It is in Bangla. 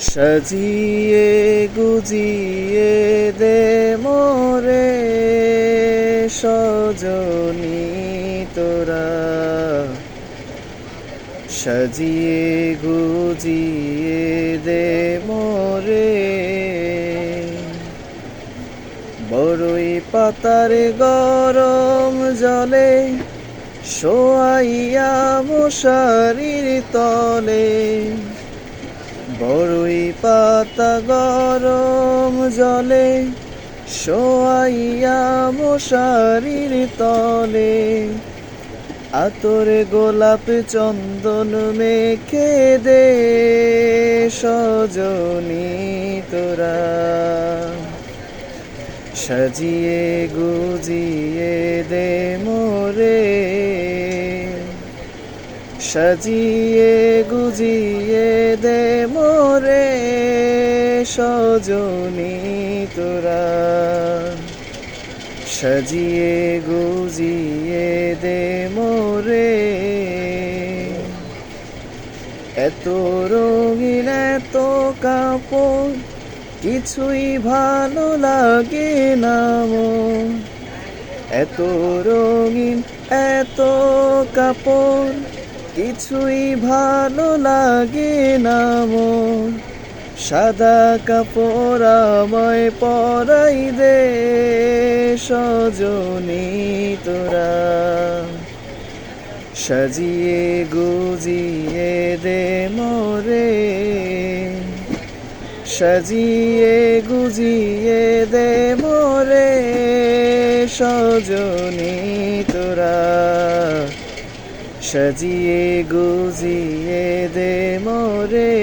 সাজিয়ে গুজিয়ে দে মোরে সজনী তোরা, সাজিয়ে গুজিয়ে দে মোরে। বড়ই পাতার গরম জলে শোয়াইয়া মশারির তলে, বড়ই পাতা গরম জলে শোয়াইয়া মশারির তলে, আতরে গোলাপ চন্দন মেখে দে সজনী তোরা, সাজিয়ে গুজিয়ে দে মোরে, সাজিয়ে গুজিয়ে দে মোরে সজনী তোরা, সাজিয়ে গুজিয়ে দে মোরে। এত রঙিন এত কাপড় কিছুই ভালো লাগে না মন, এত রঙিন এত কাপড় কিছুই ভালো লাগে না মন। সাদা কাপড় আমায় পরাই দে সজনী তোরা, সাজিয়ে গুজিয়ে দে মোরে, সাজিয়ে গুজিয়ে দে মোরে সজনী তোরা, সাজিয়ে গুজিয়ে দে মোরে।